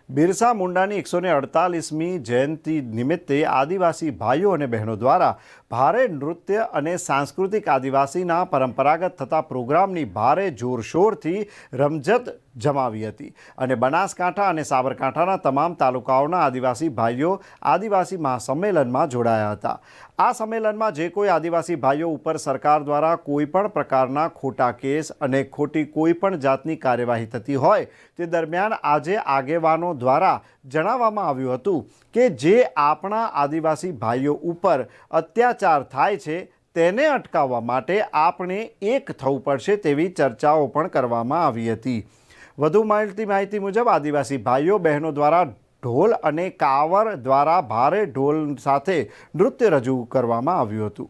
બિરસા મુંડાની 148મી જયંતિ નિમિત્તે આદિવાસી ભાઈઓ અને બહેનો દ્વારા ભારે નૃત્ય અને સાંસ્કૃતિક આદિવાસીના પરંપરાગત થતા પ્રોગ્રામની ભારે જોરશોરથી રમઝટ જમાવી હતી અને બનાસકાંઠા અને સાબરકાંઠાના તમામ તાલુકાઓના આદિવાસી ભાઈઓ આદિવાસી મહાસંમેલનમાં જોડાયા હતા। આ સંમેલનમાં જે કોઈ આદિવાસી ભાઈઓ ઉપર સરકાર દ્વારા કોઈપણ પ્રકારના ખોટા કેસ અને ખોટી કોઈપણ જાતની કાર્યવાહી થતી હોય તે દરમિયાન આજે આગેવાનો દ્વારા જણાવવામાં આવ્યું હતું કે જે આપણા આદિવાસી ભાઈઓ ઉપર અત્યાચાર થાય છે તેને અટકાવવા માટે આપણે એક થવું પડશે તેવી ચર્ચાઓ પણ કરવામાં આવી હતી। વધુ માહિતી મુજબ આદિવાસી ભાઈઓ બહેનો દ્વારા ઢોલ અને કાવર દ્વારા ભારે ઢોલ સાથે નૃત્ય રજૂ કરવામાં આવ્યું હતું।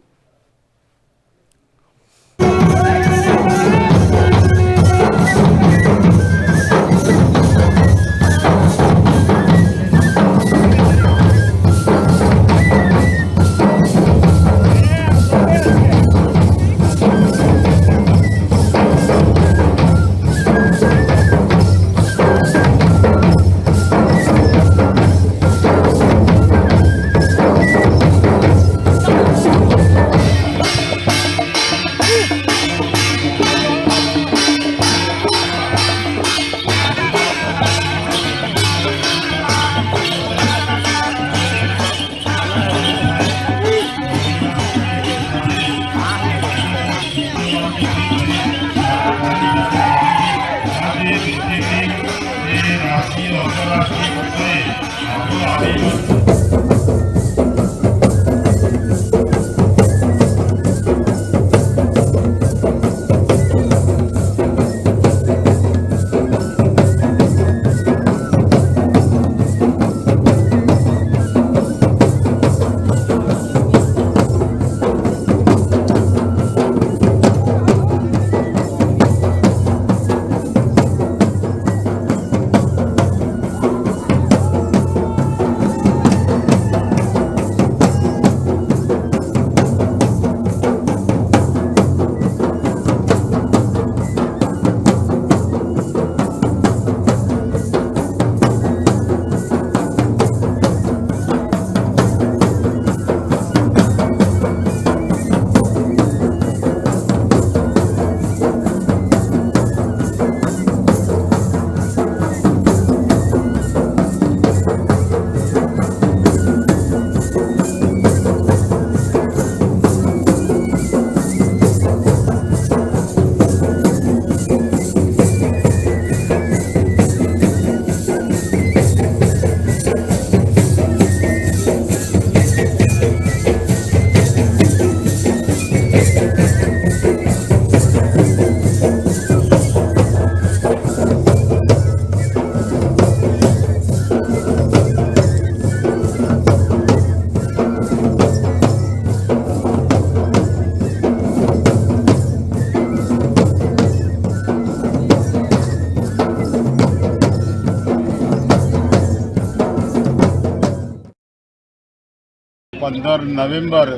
नवंबर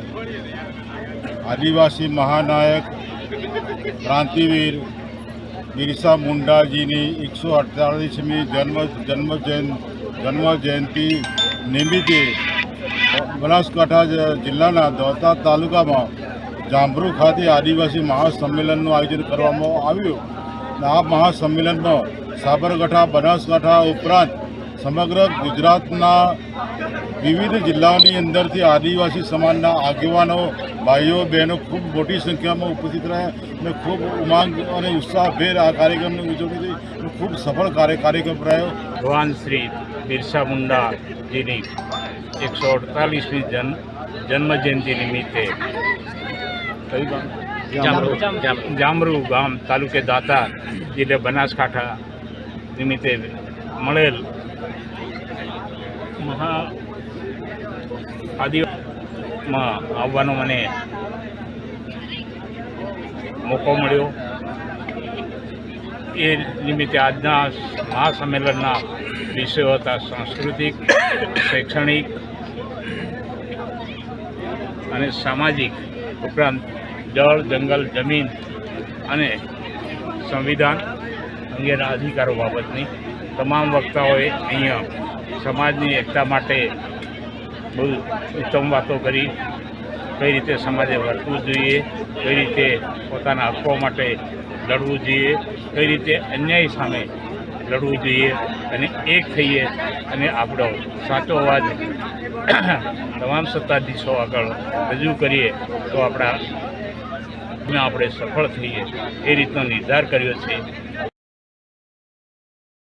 आदिवासी महानायक क्रांतिवीर बिरसा मुंडा जी की 148મી जन्म जयंती निमित्ते बनासकांठा जिल्लाना दोता तालुका में जांबरू खाते आदिवासी महासम्मेलन आयोजन करवामां आव्युं। आ महासम्मेलन में साबरकांठा बनासकांठा उपरांत समग्र गुजरातना विविध जिल्लाओनी अंदरथी आदिवासी समाजना आगेवानो भाईओ बहनों खूब मोटी संख्या में उपस्थित रहा और खूब उमंग और उत्साहभेर आ कार्यक्रम की उजवणी थी। खूब सफल कार्यक्रम रह्यो। भगवान श्री बिरसा मुंडा जी की 148મી जन्म जयंती निमित्ते जामरू गाम तालुके दाता जिले बनासकांठा निमित्ते मळेल महा आदिवासीमां आववानो मने मोको मळ्यो। ए निमित्ते आजना महासम्मेलनना विषयो हता सांस्कृतिक, शैक्षणिक અને સામાજિક ઉપરાંત જળ, જંગલ, જમીન અને સંવિધાન અંગેના અધિકારો બાબતની તમામ વક્તાઓએ અહીંયા સમાજની એકતા માટે બહુ ઉત્તમ વાતો કરી. કઈ રીતે સમાજે વર્તવું જોઈએ, કઈ રીતે પોતાના હક્કો માટે લડવું જોઈએ, કઈ રીતે અન્યાય સામે લડવું જોઈએ અને એક થઈએ અને આપણો સાચો અવાજ તમામ સત્તાધીશો આગળ રજૂ કરીએ તો આપણે સફળ થઈએ એ રીતનો નિર્ધાર કર્યો છે.